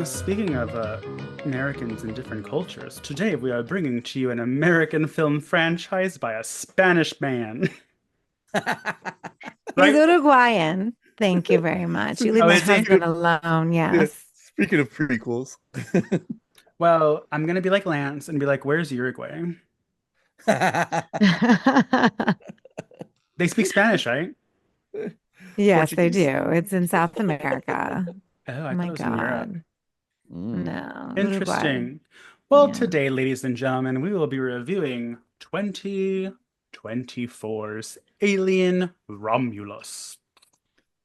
Speaking of Americans and different cultures, today we are bringing to you an American film franchise by a Spanish man. He's Right? Uruguayan. Thank you very much. You leave Oh, my is he? husband alone. Yeah, Yes. speaking of prequels. Well, I'm gonna be like Lance and be like, "Where's Uruguay?" They speak Spanish, right? Yes, they do. Portuguese. It's in South America. Oh, Oh I thought my it was in Europe. God. Mm. No, Uruguay. Interesting. Well, Yeah. today, ladies and gentlemen, we will be reviewing 2024's Alien Romulus.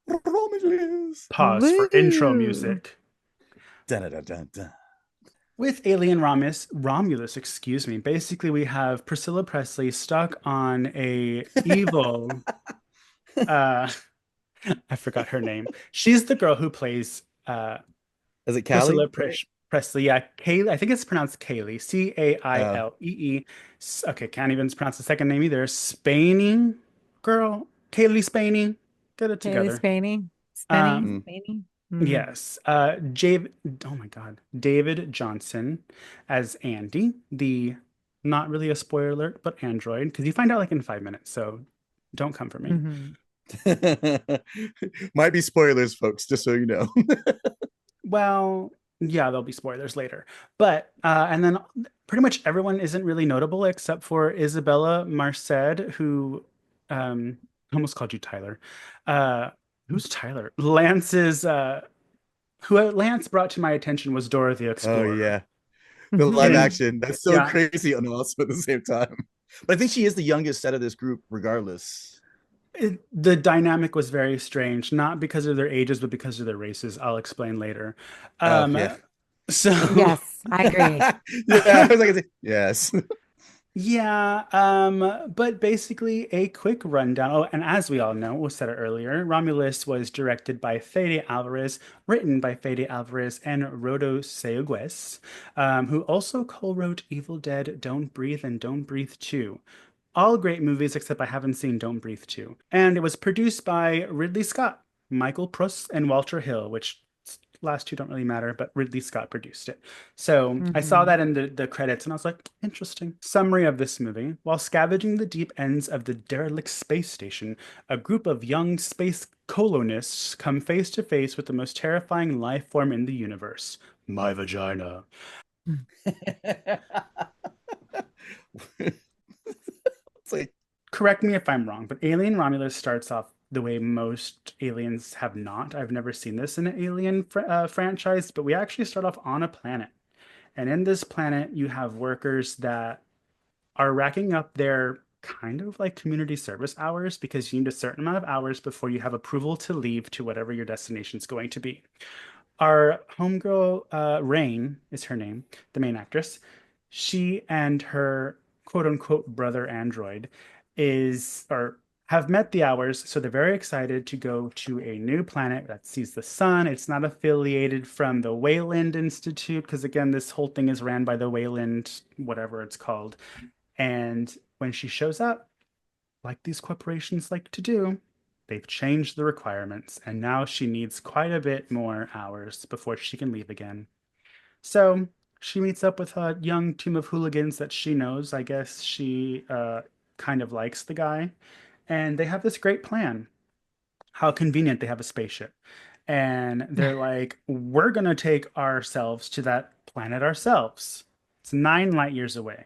Romulus. Pause for intro Woo. music. Dun, dun, dun, dun. With Romulus, excuse me. Basically, we have Priscilla Presley stuck on a evil. Uh, I forgot her name. She's the girl who plays Is it Priscilla Callie? Right? Presley. Yeah, Kaylee. I think it's pronounced Kaylee. Oh. Cailee. Okay, can't even pronounce the second name either. Spaney girl, Kaylee Spaney. Get it Haley together. Spaney. Spenny. Um, Mm. Spaney. Mm. Yes. Oh my God. David Johnson as Andy, the not really a spoiler alert, but android, because you find out like in 5 minutes, so don't come for me. Mhm. Might be spoilers, folks, just so you know. Well, yeah, there'll be spoilers later. But and then pretty much everyone isn't really notable except for Isabella Marced, who almost called you Tyler. Uh who's Tyler? Who Lance brought to my attention was Dora the Oh Explorer. yeah. The live And action. That's so yeah, crazy and awesome at the same time. But I think she is the youngest out of this group, regardless. the dynamic was very strange, not because of their ages, but because of their races. I'll explain later. Oh Um, yeah. so Yes, I agree. Yeah, I was like, yes. yeah, but basically a quick rundown. Oh, and as we all know, we said it earlier, Romulus was directed by Fede Alvarez, written by Fede Alvarez and Rodo Segues, who also co-wrote Evil Dead, Don't Breathe, and Don't Breathe 2. All great movies, except I haven't seen Don't Breathe 2. And it was produced by Ridley Scott, Michael Pruss, and Walter Hill, which last two don't really matter, but Ridley Scott produced it. So I saw Mhm. that in the credits and I was like, interesting. Summary of this movie. While scavenging the deep ends of the derelict space station, a group of young space colonists come face to face with the most terrifying life form in the universe, my vagina. It's like, Correct me if I'm wrong, but Alien Romulus starts off the way most aliens have not. I've never seen this in an Alien franchise, but we actually start off on a planet. And in this planet, you have workers that are racking up their kind of like community service hours because you need a certain amount of hours before you have approval to leave to whatever your destination is going to be. Our homegirl, Rain is her name, the main actress. She and her quote unquote brother android is or have met the hours, so they're very excited to go to a new planet that sees the sun. It's not affiliated from the Wayland Institute because again, this whole thing is ran by the Wayland, whatever it's called. And when she shows up, like these corporations like to do, they've changed the requirements, and now she needs quite a bit more hours before she can leave again. So she meets up with a young team of hooligans that she knows. I guess she kind of likes the guy. And they have this great plan. How convenient they have a spaceship. And they're like, we're going to take ourselves to that planet ourselves. It's 9 light years away.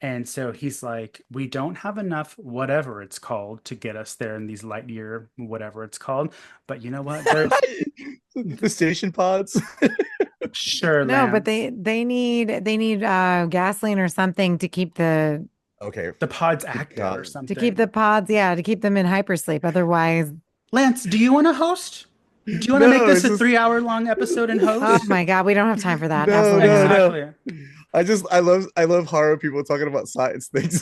And so he's like, we don't have enough, whatever it's called, to get us there in these light year, whatever it's called. But you know what? They're the station pods. sure, No, but Lance. they need gasoline or something to keep Okay. The pod's The active or god. something. pods, yeah, to keep them in hypersleep. Otherwise, Lance, do you want to host? Do you want to make No, this it's a just 3 hour long episode and oh host? my God, we don't have time for that. no, Absolutely no, not. no. Exactly. I love horror people talking about science things.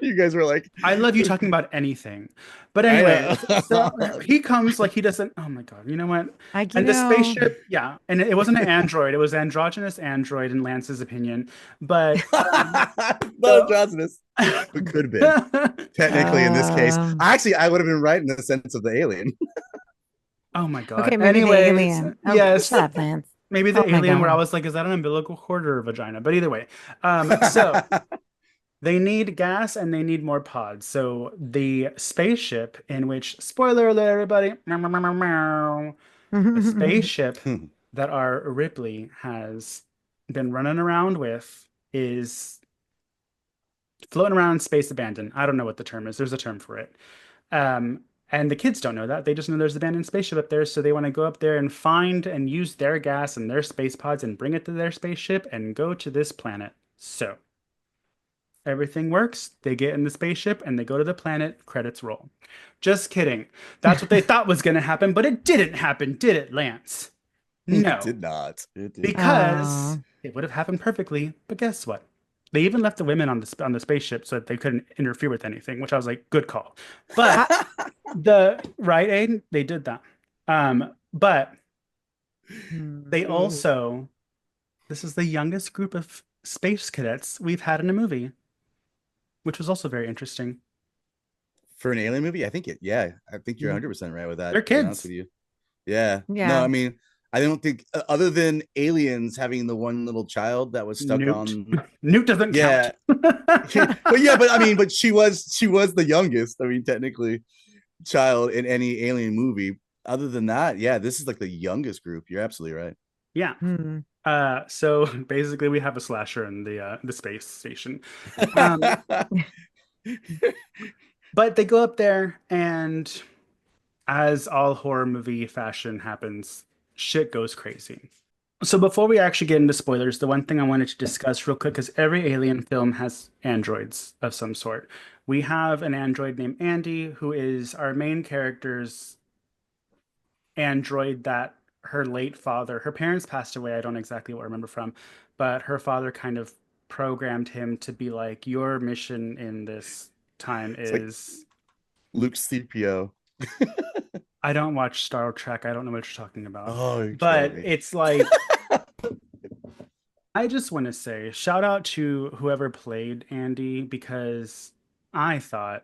You guys were like, I love you talking about anything. But I anyways, so know. he comes like he doesn't. Oh my God, you know what? Like, And the spaceship, yeah. And it wasn't an android, it was androgynous android in Lance's opinion. But Not so androgynous, but could have been. Technically, in this case, um, actually, I would have been right in the sense of the alien. oh my God. okay, maybe the Anyways, alien. Oh, yes. shut up, Lance. Maybe Oh the my alien where I God. was like, is that an umbilical cord or a vagina? But either way. So they need gas and they need more pods. So the spaceship in which, spoiler alert, everybody, meow, meow, meow, meow, meow, the spaceship that our Ripley has been running around with is floating around in space abandoned. I don't know what the term is. There's a term for it. And the kids don't know that. They just know there's an abandoned spaceship up there. So they want to go up there and find and use their gas and their space pods and bring it to their spaceship and go to this planet. So everything works. They get in the spaceship and they go to the planet. Credits roll. Just kidding. That's what they thought was going to happen, but it didn't happen, did it, Lance? It No, did not. It did not. because Oh. it would have happened perfectly. But guess what? They even left the women on the spaceship so that they couldn't interfere with anything, which I was like, good call. But Ha- the right aid, they did that. But Hmm. they also, this is the youngest group of space cadets we've had in a movie, which was also very interesting. For an alien movie, I think you're Mhm. 100% right with that, They're to be honest kids. with you. Yeah. No, Yeah. I mean, I don't think other than aliens having the one little child that was stuck Newt. on. Newt doesn't count. Yeah. But yeah, but I mean, but she was the youngest, I mean, technically, child in any alien movie. Other than that, yeah, this is like the youngest group. You're absolutely right. Yeah. Hmm. So basically we have a slasher in the space station. Um, but they go up there and as all horror movie fashion happens, shit goes crazy. So before we actually get into spoilers, the one thing I wanted to discuss real quick is every alien film has androids of some sort. We have an android named Andy, who is our main character's android that her late father, her parents passed away. I don't exactly remember from, but her father kind of programmed him to be like, your mission in this time It's like is Luke's CPO. I don't watch Star Trek. I don't know what you're talking about. Oh, you're killing But me. it's like I just want to say shout out to whoever played Andy because I thought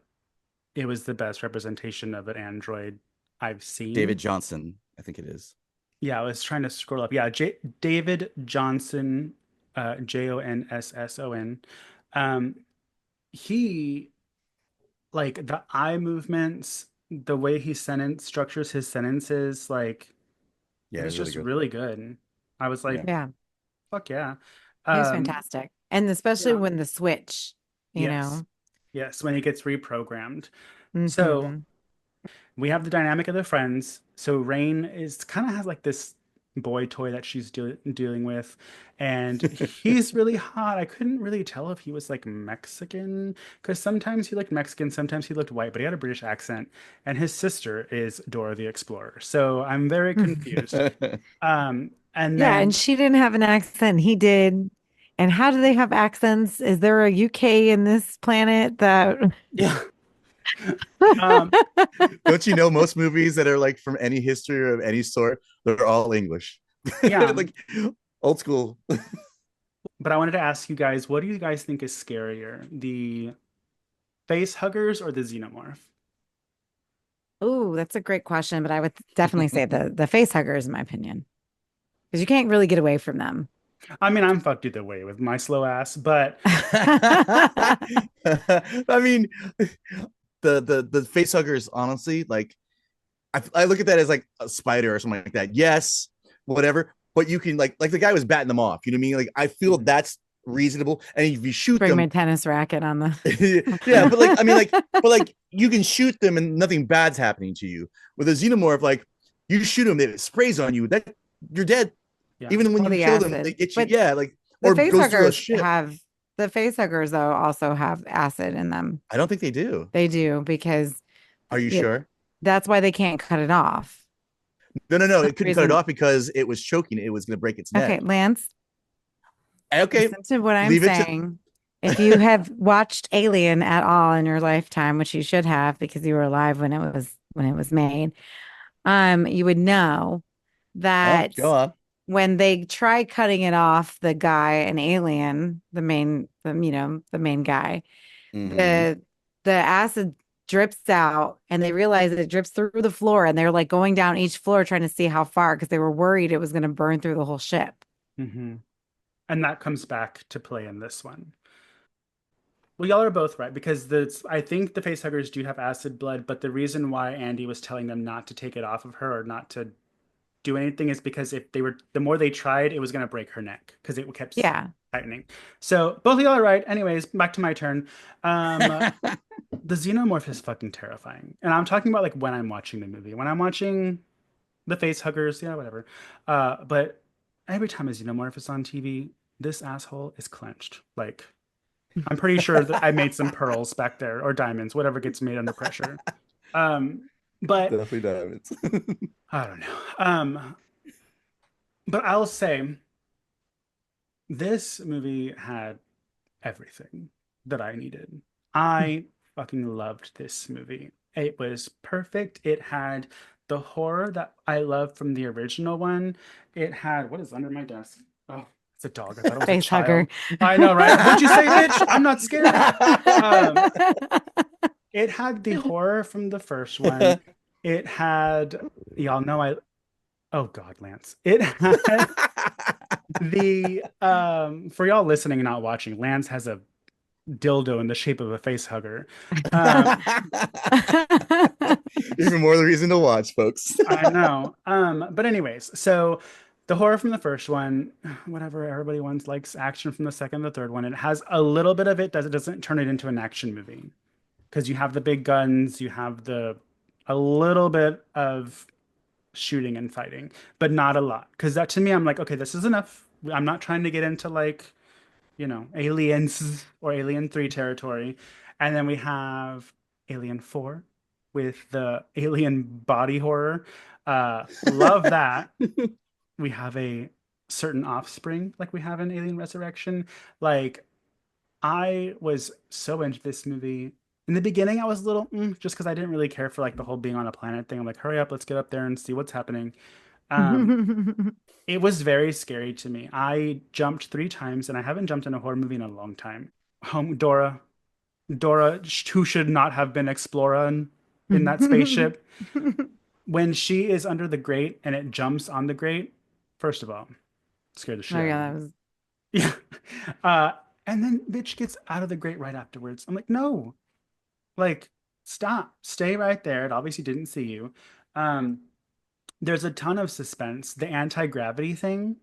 it was the best representation of an android I've David seen. Johnson, I think it is. Yeah, I was trying to scroll up. Yeah, David Johnson, Jonsson. Um, he like the eye movements, the way he sentence structures his sentences, like it Yeah, it was was really just good. really good. I was like, Yeah. Yeah. fuck yeah. He was Um, fantastic. And especially yeah, when the switch, you yes. know. Yes, when he gets reprogrammed. So Hmm. we have the dynamic of the friends. So Rain is kind of has like this boy toy that she's dealing with, and he's really hot. I couldn't really tell if he was like Mexican because sometimes he looked Mexican, sometimes he looked white, but he had a British accent. And his sister is Dora the Explorer, so I'm very confused. And Yeah, and then she didn't have an accent. He did. And how do they have accents? Is there a UK in this planet that yeah, um, Don't you know most movies that are like from any history or of any sort, they're all English. yeah. Like old school. But I wanted to ask you guys, what do you guys think is scarier, the face huggers or the xenomorph? Oh, that's a great question, but I would definitely say the face huggers, in my opinion, because you can't really get away from them. I mean, I'm fucked either way with my slow ass, but I mean, the face huggers, honestly, like I look at that as like a spider or something like that. Yes, whatever. But you can like the guy was batting them off. You know what I mean? Like I feel that's reasonable. And if you shoot Bring my them, tennis racket on yeah, but like I mean, the. but like you can shoot them and nothing bad's happening to you. With a xenomorph, like you shoot them, it sprays on you. That you're dead. yeah. Even when Well, you the kill them, acid, they get you. but Yeah, like the or face goes through a huggers ship. have the face huggers though also have acid in them. I don't think they do. They do because Are you it, sure? that's why they can't cut it off. No, no, no. The It couldn't cut it reason. off because it was choking. It was going to break its Okay, neck. Lance, Okay, listen to what I'm leave it to. saying. If you have watched Alien at all in your lifetime, which you should have because you were alive when it was made, you would know Oh, that go on. when they try cutting it off, the guy, an alien, the main guy, Mm-hmm. the acid drips out, and they realize that it drips through the floor, and they're like going down each floor trying to see how far because they were worried it was going to burn through the whole ship. Mm-hmm. And that comes back to play in this one. Well, y'all are both right because I think the facehuggers do have acid blood, but the reason why Andy was telling them not to take it off of her or not to do anything is because if they were, the more they tried, it was going to break her neck because it kept Yeah. tightening. So both of y'all are right. Anyways, back to my turn. The xenomorph is fucking terrifying, and I'm talking about like when I'm watching the movie. When I'm watching the facehuggers, yeah, whatever. But every time a xenomorph is on TV, this asshole is clenched. Like I'm pretty sure that I made some pearls back there or diamonds, whatever gets made under pressure. But Definitely diamonds. I don't know. But I'll say this movie had everything that I needed. I fucking loved this movie. It was perfect. It had the horror that I loved from the original one. It had what is under my desk? Oh, it's a dog. I thought it was a Face hugger. child. I know, right? What'd you say, bitch? I'm not scared. It had the horror from the first one. It had, y'all know oh God, Lance. It had the for y'all listening and not watching, Lance has a dildo in the shape of a face hugger. Even more the reason to watch, folks. I know. But anyways, so the horror from the first one, whatever, everybody wants likes action from the second, the third one. It has a little bit of it, doesn't turn it into an action movie. Because you have the big guns, you have a little bit of shooting and fighting, but not a lot. Because that to me, I'm like, okay, this is enough. I'm not trying to get into like, Aliens or Alien 3 territory. And then we have Alien 4 with the alien body horror. Love that. We have a certain offspring like we have in Alien Resurrection. Like, I was so into this movie. In the beginning, I was a little just because I didn't really care for like the whole being on a planet thing. I'm like, hurry up, let's get up there and see what's happening. Um, it was very scary to me. I jumped 3 times, and I haven't jumped in a horror movie in a long time. Dora, who should not have been exploring in that spaceship, when she is under the grate and it jumps on the grate, first of all, scared the shit Oh out yeah, of that me. was Yeah. Uh, and then bitch gets out of the grate right afterwards. I'm like, no, like, stop, stay right there. It obviously didn't see you. Um, there's a ton of suspense. The anti-gravity thing.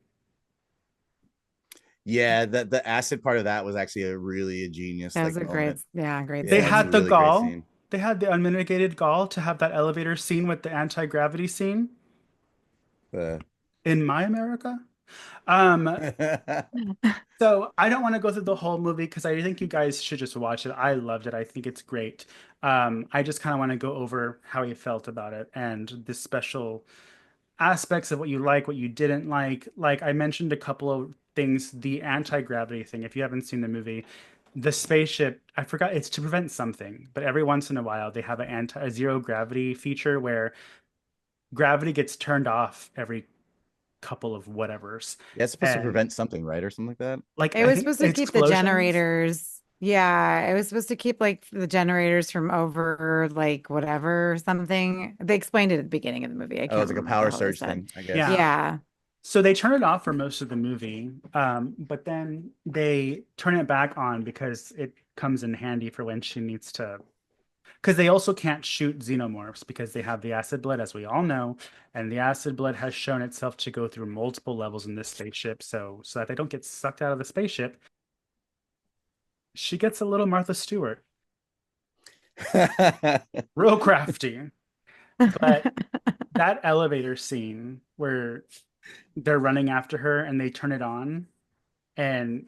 Yeah, the acid part of that was actually a really ingenious that was like a great, moment. yeah, great They Yeah, it's a had scene. the really great gall. scene. They had the unmitigated gall to have that elevator scene with the anti-gravity scene Uh, in my America. Um, so I don't want to go through the whole movie because I think you guys should just watch it. I loved it. I think it's great. I just kind of want to go over how he felt about it and the special aspects of what you like, what you didn't like. Like I mentioned a couple of things, the anti-gravity thing. If you haven't seen the movie, the spaceship, I forgot it's to prevent something, but every once in a while they have a zero gravity feature where gravity gets turned off every couple of whatevers. yeah, it's supposed to And prevent something, right? Or something like that. like It I was think supposed to keep the explosions. generators. Yeah, it was supposed to keep like the generators from over like whatever or something. They explained it at the beginning of the movie. I Oh, can't it's like a remember what the power hell they surge said. thing, I guess. Yeah. Yeah. So they turn it off for most of the movie, but then they turn it back on because it comes in handy for when she needs to. Because they also can't shoot xenomorphs because they have the acid blood, as we all know, and the acid blood has shown itself to go through multiple levels in this spaceship. So that they don't get sucked out of the spaceship, she gets a little Martha Stewart, real crafty. But that elevator scene where they're running after her and they turn it on, and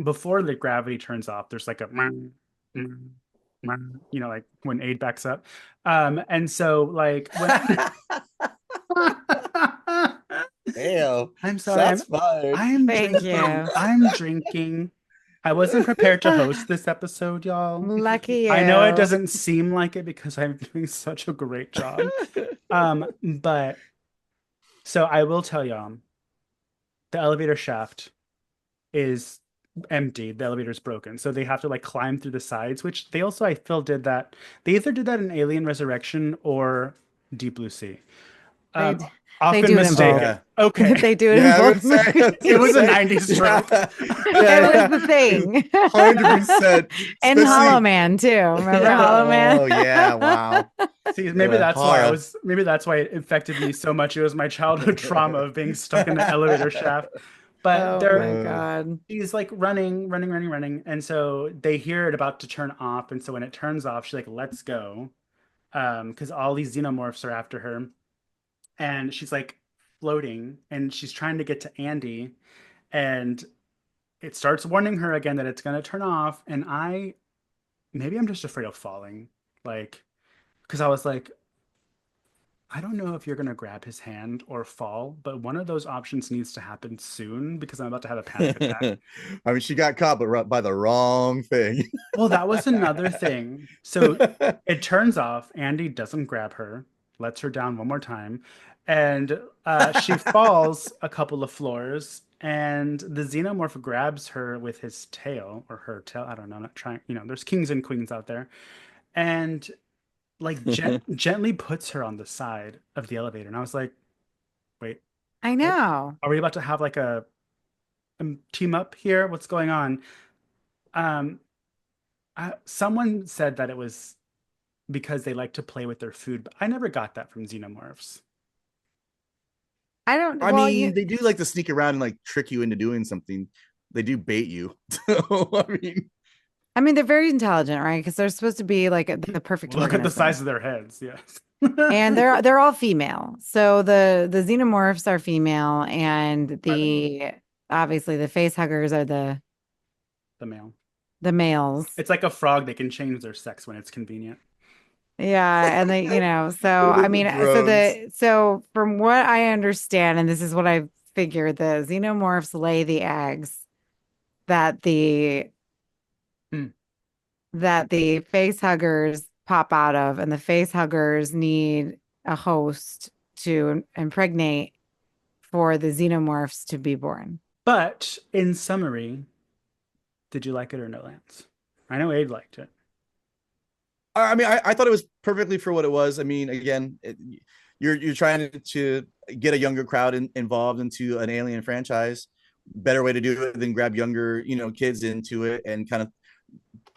before the gravity turns off, there's like a like when aid backs up. And so like when Ew, I'm sorry, shots fired. Thank you. I'm drinking. I wasn't prepared to host this episode, y'all. Lucky I know it you. doesn't seem like it because I'm doing such a great job. But so I will tell y'all, the elevator shaft is empty. The elevator's broken. So they have to like climb through the sides, which they also, I feel, did that. They either did that in Alien Resurrection or Deep Blue Sea. They Um, d- they Often do it in both. mistaken. Okay. They do it in Yeah, I both was gonna say, I movies. was It was a gonna 90s say, trope. It was the thing. 100%. And Hollow Man too. Remember Yeah. Hollow Man? Oh yeah, wow. See, maybe that's why horror. maybe that's why it affected me so much. It was my childhood trauma of being stuck in the elevator shaft. But Oh there my God. she's like running, and so they hear it about to turn off, and so when it turns off, she's like, "Let's go," because all these xenomorphs are after her, and she's like floating, and she's trying to get to Andy, and it starts warning her again that it's gonna turn off, and maybe I'm just afraid of falling, like, because I was like, I don't know if you're gonna grab his hand or fall, but one of those options needs to happen soon because I'm about to have a panic attack. I mean, she got caught, but by the wrong thing. Well, that was another thing. So it turns off. Andy doesn't grab her, lets her down one more time, and she falls a couple of floors. And the xenomorph grabs her with his tail or her tail. I don't know. I'm not trying. There's kings and queens out there, and like gently puts her on the side of the elevator. And I was like, wait, I what? know. Are we about to have like a team up here? What's going on? Um, Someone said that it was because they like to play with their food, but I never got that from xenomorphs. I don't. I Well, mean, they do like to sneak around and like trick you into doing something. They do bait you. So, I mean, they're very intelligent, right? Because they're supposed to be like the perfect Look at the organism. size of their heads. Yes. And they're all female. So the xenomorphs are female, and obviously the face huggers are the male. males. It's like a frog. They can change their sex when it's convenient. Yeah, and so I mean, Gross. so from what I understand, and this is what I figured, the xenomorphs lay the eggs that the Hmm. face huggers pop out of, and the face huggers need a host to impregnate for the xenomorphs to be born. But in summary, did you like it or no, Lance? I know Abe liked it. I mean, I thought it was perfectly for what it was. I mean, again, you're trying to get a younger crowd involved into an Alien franchise. Better way to do it than grab younger, kids into it and kind of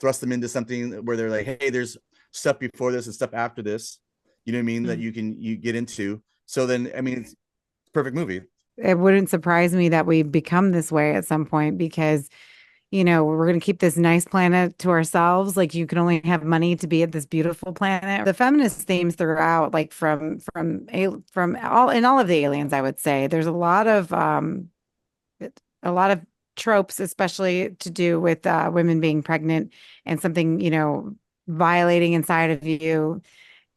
thrust them into something where they're like, hey, there's stuff before this and stuff after this. You know what I mean? That you get into. So then, I mean, it's a perfect movie. It wouldn't surprise me that we become this way at some point because we're going to keep this nice planet to ourselves. Like you can only have money to be at this beautiful planet. The feminist themes throughout, like from all of the aliens, I would say there's a lot of tropes, especially to do with women being pregnant and something, violating inside of you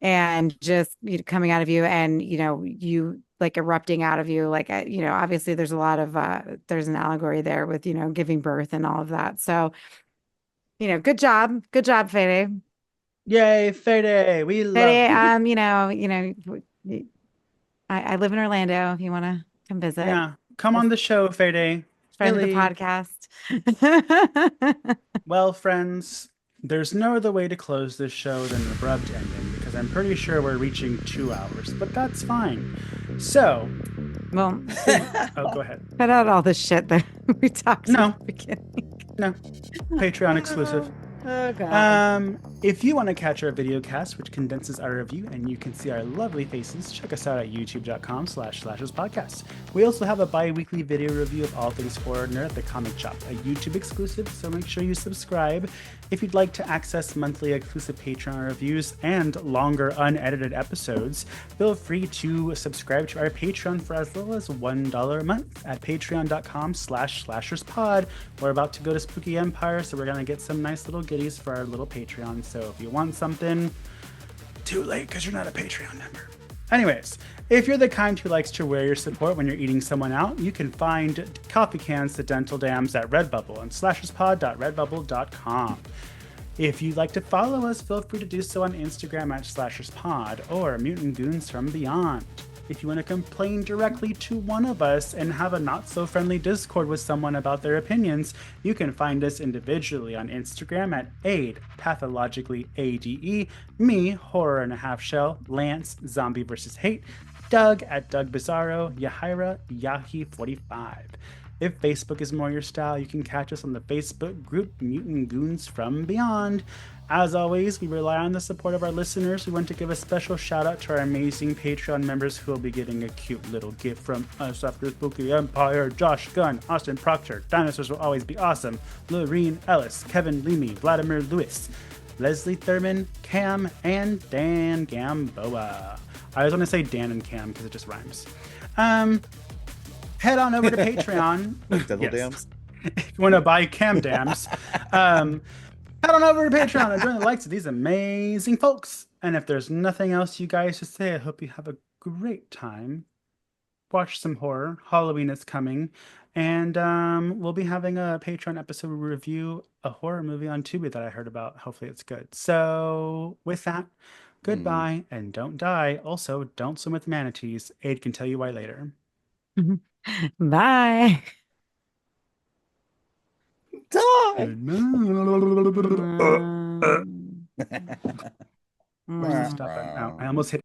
and just coming out of you and, you like erupting out of you. Like, obviously there's a lot of, there's an allegory there with, giving birth and all of that. So, good job. Good job, Fede. Yay, Fede. We love Fede, you. I live in Orlando if you want to come visit. Yeah. Come on the show, Fede. Friend of the Billy. podcast. Well, friends, there's no other way to close this show than an abrupt ending because I'm pretty sure we're reaching 2 hours, but that's fine. So, Well, go ahead. cut out all the shit that we talked No. at the beginning. No, Patreon exclusive. Oh, God. If you want to catch our video cast, which condenses our review and you can see our lovely faces, check us out at youtube.com/slasherspodcast. We also have a bi-weekly video review of all things horror nerd at the Comic Shop, a YouTube exclusive, so make sure you subscribe. If you'd like to access monthly exclusive Patreon reviews and longer unedited episodes, feel free to subscribe to our Patreon for as little as $1 a month at patreon.com/slasherspod. We're about to go to Spooky Empire, so we're going to get some nice little goodies for our little Patreon. So if you want something, too late because you're not a Patreon member. Anyways, if you're the kind who likes to wear your support when you're eating someone out, you can find coffee cans to dental dams at Redbubble and slasherspod.redbubble.com. If you'd like to follow us, feel free to do so on Instagram at slasherspod or Mutant Goons from Beyond. If you want to complain directly to one of us and have a not so friendly Discord with someone about their opinions, you can find us individually on Instagram at Ade, pathologically ADE, me, Horror and a Half Shell, Lance, Zombie vs. Hate, Doug at Doug Bizarro, Yahira, Yahi45. If Facebook is more your style, you can catch us on the Facebook group Mutant Goons from Beyond. As always, we rely on the support of our listeners. We want to give a special shout out to our amazing Patreon members who will be getting a cute little gift from us after Spooky Empire: Josh Gunn, Austin Proctor, Dinosaurs Will Always Be Awesome, Lorene Ellis, Kevin Leamy, Vladimir Lewis, Leslie Thurman, Cam, and Dan Gamboa. I always want to say Dan and Cam because it just rhymes. Head on over to Patreon. Devil dams. If you want to buy Cam dams, head on over to Patreon and join the likes of these amazing folks. And if there's nothing else you guys to say, I hope you have a great time. Watch some horror. Halloween is coming. And we'll be having a Patreon episode where we review a horror movie on Tubi that I heard about. Hopefully it's good. So with that, goodbye and don't die. Also, don't swim with manatees. Ade can tell you why later. Bye. Die. Stop it. I almost hit